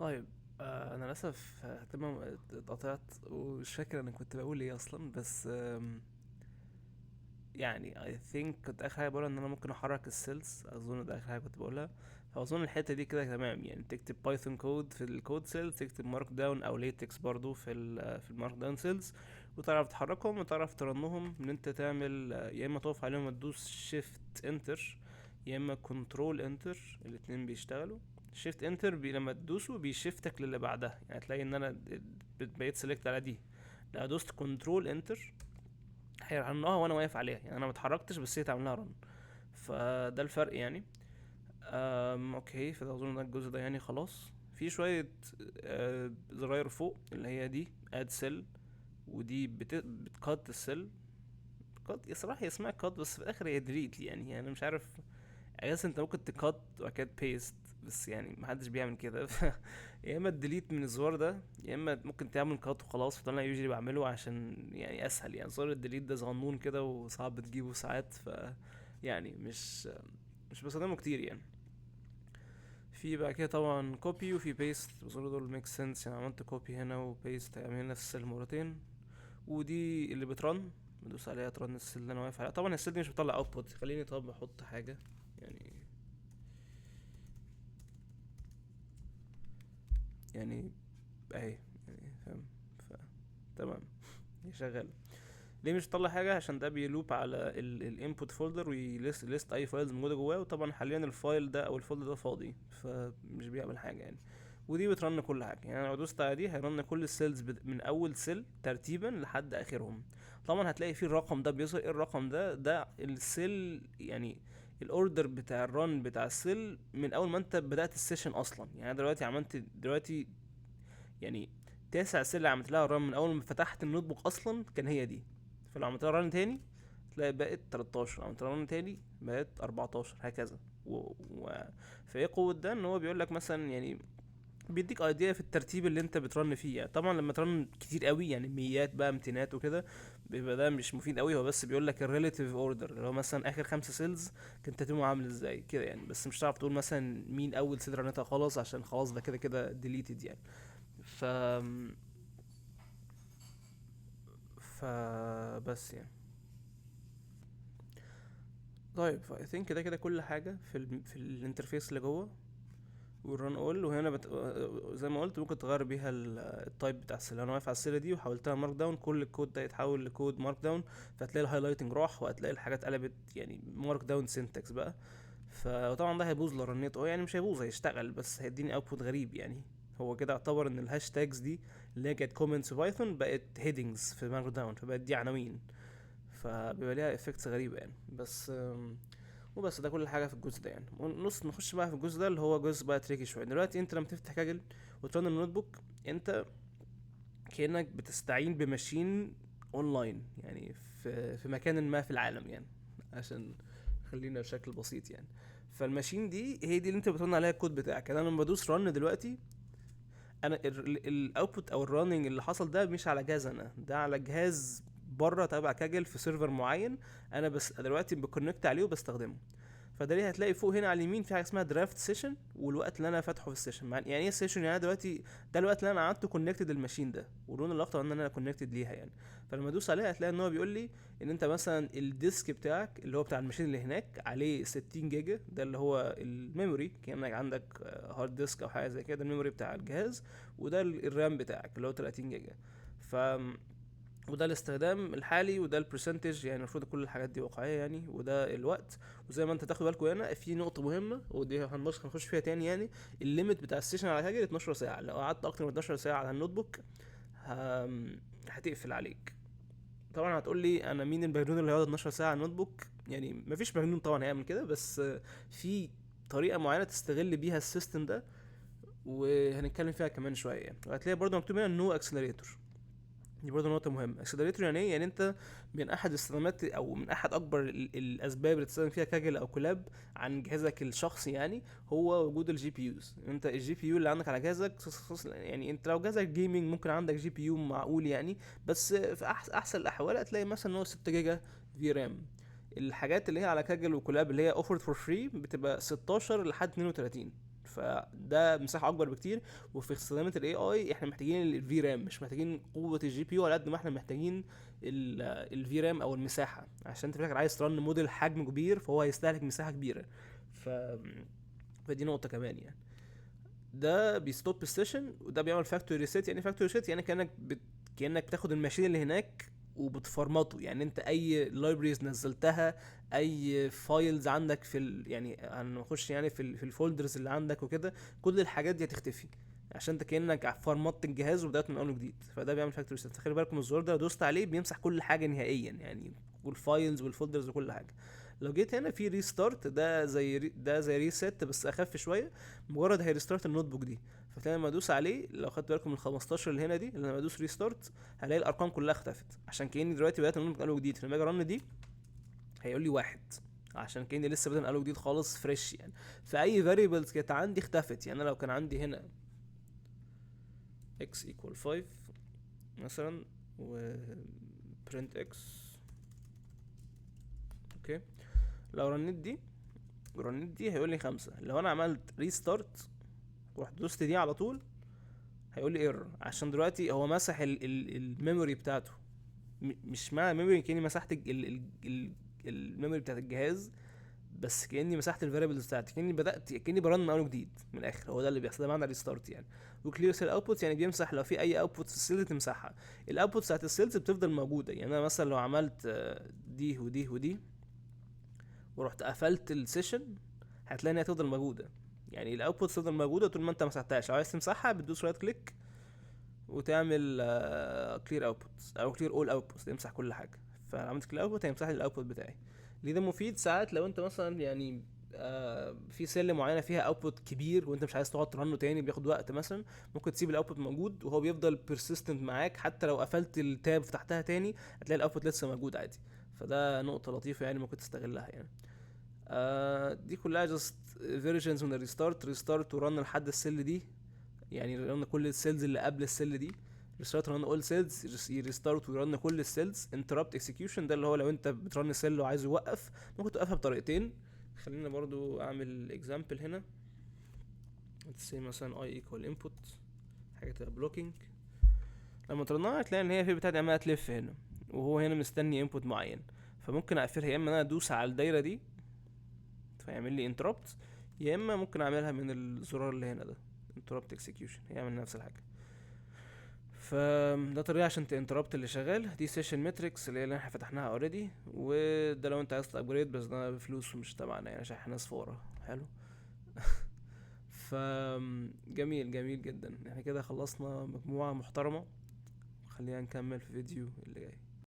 طيب. انا للاسف تمام اتقطعت ومش فاكر انا كنت بقول ايه اصلا، بس يعني I think كنت اخر حاجه بقولها ان انا ممكن احرك السيلز، اظن ده اخر حاجه كنت بقولها. فاظن الحته دي كده تمام، يعني تكتب بايثون كود في الكود سيلز، تكتب مارك داون او ليتكس برضو في المارك داون سيلز، وتعرف تحركهم وتعرف ترنهم. ان انت تعمل يا اما تقف عليهم وتدوس شيفت انتر، يا اما كنترول انتر، الاتنين بيشتغلوا. شيفت انتر لما تدوسه بيشفتك للي بعدها، يعني تلاقي ان انا بقيت سيلكت على دي. لو دوست كنترول انتر هيرنها وانا واقف عليها، يعني انا ما اتحركتش بس هي تعمل لها رن. فده الفرق يعني. اوكي، فده اظن ده الجزء ده يعني خلاص. في شوية زراير فوق اللي هي دي اد سيل، ودي بتكات السيل. كات صراحة هي اسمها كات، بس في الاخر هي ديليت، يعني انا مش عارف. احس انت ممكن تكات وبعد كده بيست، بس يعني محدش بيعمل كده. يا اما تديليت من الزرار ده، يا اما ممكن تعمل كات وخلاص. فده اللي انا يوجولي بعمله عشان يعني اسهل. يعني زرار الديليت ده صغنون كده وصعب تجيبه ساعات، يعني مش بستخدمه كتير يعني. في بقى كده طبعا كوبي وفي بيست، بظن دول ميك سنس. يعني عملت كوبي هنا وبيست هيعمل نفس السيل مرتين. ودي اللي بترن، بدوس عليها ترن السيل اللي انا واقف عليها. طبعا السيل دي مش بتطلع اوتبوت. خليني طب احط حاجه يعني، يعني اهي، يعني فاهم. ف تمام، هي شغال. ليه مش بتطلع حاجه؟ عشان ده بيلوب على الانبوت فولدر ويليست اي فايلز موجوده جواه، وطبعا حاليا الفايل ده او الفولدر ده فاضي، فمش بيعمل حاجه يعني. ودي بترن كل حاجه. يعني لو دوست على دي هيرن كل السيلز من اول سيل ترتيبا لحد اخرهم. طبعا هتلاقي فيه الرقم ده بيظهر. ايه الرقم ده؟ ده السيل يعني، الاوردر بتاع الرن بتاع السيل من اول ما انت بدأت السيشن اصلا. يعني أنا دلوقتي عملت دلوقتي يعني تاسع سلة عملت لها ران من اول ما فتحت النوت بوك اصلا، كان هي دي. فلو عملت لها ران تاني تلاقي بقت 13، عملت لها ران تاني بقت 14، هكذا. و... فايه قوة ده؟ ان هو بيقول لك مثلا يعني بيديك ايديا في الترتيب اللي انت بترن فيه. يعني طبعا لما ترن كتير قوي، يعني ميات بقى امتينات وكده، بيبقى ده مش مفيد قوي. هو بس بيقول لك الريليتيف اوردر، اللي هو مثلا اخر خمسة سيلز كان ترتيبهم عامل ازاي كده يعني. بس مش هتعرف تقول مثلا مين اول سيل رنتها خلاص، عشان خلاص ده كده كده ديليتد يعني. ف بس يعني. طيب I think كده كده كل حاجة في الانترفيس اللي جوه. والران اول، وهنا زي ما قلت ممكن تغير بيها التايب بتاع السيل. انا واقف على السيلة دي وحولتها مارك داون، كل الكود ده يتحول لكود مارك داون. فهتلاقي الهايلايتنج راح، وهتلاقي الحاجات قلبت يعني مارك داون سينتكس بقى. فطبعا ده هيبوظ لو رنيت. هو يعني مش هيبوظ، هيشتغل بس هيديني اوتبوت غريب يعني. هو كده اعتبر ان الهاشتاجز دي اللي هي كانت كومنتس في بايثون بقت هيدنجز في مارك داون، فبقت دي عناوين. فبيبقى ليها افكتس غريبة يعني. بس وبس ده كل حاجة في الجزء ده يعني. نخش بقى في الجزء ده اللي هو جزء بقى تريكي شوية. دلوقتي انت لما تفتح كاجل وترن النوت بوك، انت كأنك بتستعين بماشين اونلاين، يعني في مكان ما في العالم يعني، عشان خلينا بشكل بسيط يعني. فالماشين دي هي دي اللي انت بترن عليها الكود بتاعك. انا لما بدوس رن دلوقتي، انا الاوتبوت او الرننج اللي حصل ده مش على جهاز انا، ده على جهاز بره تبع كاجل في سيرفر معين. انا بس دلوقتي بكونكت عليه وبستخدمه. فده ليه هتلاقي فوق هنا على اليمين في حاجه اسمها درافت سيشن، والوقت اللي انا فاتحه في السيشن. يعني ايه سيشن؟ يعني أنا دلوقتي ده الوقت اللي انا قعدته كونكتد الماشين ده، واللون الاخضر ان انا كونكتد ليها يعني. فلما ادوس عليها هتلاقي ان هو بيقول لي ان انت مثلا الديسك بتاعك اللي هو بتاع الماشين اللي هناك عليه 60 جيجا، ده اللي هو الميموري، كانك عندك هارد ديسك او حاجه زي كده، الميموري بتاع الجهاز. وده الرام بتاعك اللي هو 30 جيجا. ف وده الاستخدام الحالي، وده البرسنتج. يعني المفروض كل الحاجات دي واقعيه يعني، وده الوقت. وزي ما انت تاخد بالكم هنا في نقطه مهمه، ودي هنخش فيها تاني يعني. الليميت بتاع السيشن على هاجر 12 ساعه. لو قعدت اكتر من 12 ساعه على النوت بوك هتقفل عليك. طبعا هتقول لي انا مين المجنون اللي هيقعد 12 ساعه على النوت بوك؟ يعني مفيش مجنون طبعا هيعمل كده، بس في طريقه معينه تستغل بيها السيستم ده، وهنتكلم فيها كمان شويه يعني. وهتلاقي برضه مكتوب هنا نو اكسلريتور. دي برضه نقطة مهمة. اكسلريتور يعني ايه؟ يعني انت من احد استخدامات او من احد اكبر الاسباب اللي تستخدم فيها كاجل او كولاب عن جهازك الشخصي يعني، هو وجود الجي بي يوز. انت الجي بي يو اللي عندك على جهازك يعني انت لو جهازك جيمنج ممكن عندك جي بي يو معقول يعني. بس في احسن الاحوال هتلاقي مثلا ان هو 6 جيجا في رام. الحاجات اللي هي على كاجل وكولاب اللي هي اوفرد فور فري بتبقى 16 لحد 32. فده مساحه اكبر بكتير. وفي استخدامات الاي اي احنا محتاجين الفي رام، مش محتاجين قوه الجي بي يو على قد ما احنا محتاجين الفي رام او المساحه، عشان انت في الاخر عايز ترن موديل حجم كبير فهو هيستهلك مساحه كبيره. ف فدي نقطه كمان يعني. ده بيستوب السيشن، وده بيعمل فاكتوري ريسيت. يعني فاكتوري ريسيت يعني كانك بتاخد الماشين اللي هناك وبتفرمطه. يعني انت اي لايبريز نزلتها، اي فايلز عندك يعني هنخش يعني في الفولدرز اللي عندك وكده، كل الحاجات دي هتختفي عشان انت كانك فرمطت الجهاز وبدات من اول وجديد. فده بيعمل فاكتوري ريسيت. خلي بالكم الزرار ده لو دوست عليه بيمسح كل حاجه نهائيا، يعني والفايلز والفولدرز وكل حاجه. لو جيت هنا في ريستارت، ده زي ريست بس اخف شويه. مجرد هيريستارت النوت بوك دي، فتلاقي لما ادوس عليه، لو خدت بالكم من ال 15 اللي هنا دي، لما ادوس ريستارت هلاقي الارقام كلها اختفت، عشان كاني دلوقتي بدات من اول جديد. لما اجي رن دي هيقول لي واحد، عشان كاني لسه بدأ من اول جديد خالص فريش يعني. فاي فاريبلز كانت عندي اختفت. يعني انا لو كان عندي هنا x equal 5 مثلا و print x، اوكي، لو رنيت دي هيقول لي 5. لو انا عملت ريستارت ورحت دوست دي على طول هيقول لي ايرور، عشان دلوقتي هو مسح الميموري بتاعته. مش معنى الميموري كاني مسحت الميموري بتاعت الجهاز، بس كاني مسحت الفاريبلز بتاعتي، كاني برن من اول جديد من الاخر. هو ده اللي بيحصل، ده معنى ريستارت يعني. وكلير سيل اوتبوت يعني بيمسح لو في اي اوتبوت في السيل تمسحها. الاوتبوت بتاعت السيلز بتفضل موجوده. يعني انا مثلا لو عملت دي ودي ودي ورحت قفلت السيشن، هتلاقي انها تفضل موجوده. يعني الاوتبوت تفضل موجوده طول ما انت مسحتهاش. لو عايز تمسحها بتدوس رايت كليك وتعمل كلير اوتبوت او كلير اول اوتبوت، تمسح كل حاجه. فعملت كلير اوتبوت هيمسح لي الاوتبوت بتاعي. ليه ده مفيد؟ ساعات لو انت مثلا يعني في سله معينه فيها اوتبوت كبير وانت مش عايز تقعد ترنه تاني بياخد وقت مثلا، ممكن تسيب الاوتبوت موجود وهو بيفضل بيرسيستنت معاك. حتى لو قفلت التاب وفتحتها تاني هتلاقي الاوتبوت لسه موجود عادي. فده نقطه لطيفه يعني ممكن تستغلها يعني. دي كلها جاست فيرجنز من ريستارت ورن لحد السل دي. يعني رن كل السيلز اللي قبل السيل دي. ريستارت رن اول سيلز، ريستارت ورن كل السيلز. انتربت اكسكيوشن ده اللي هو لو انت بترن سيل وعايز يوقف ممكن توقفها بطريقتين. خلينا برضو اعمل اكزامبل هنا. سي مثلا i equal input، حاجه تبقى بلوكينج. لما ترنها هتلاقي ان هي في بتاعتي عماله تلف هنا، وهو هنا مستني انبوت معين. فممكن اقفلها يا اما انا ادوس على الدايره دي فيعمل لي انتربت، يا اما ممكن اعملها من الزرار اللي هنا ده interrupt execution يعمل نفس الحاجه. فده طريقه عشان تانتربت اللي شغال. دي سيشن ماتريكس اللي احنا فتحناها اوريدي، وده لو انت عايز تابجريد بس ده بفلوس ومش تبعنا يعني عشان احنا ناس فورا. حلو. ف جميل جميل جدا. احنا كده خلصنا مجموعه محترمه، خلينا نكمل في فيديو اللي جاي.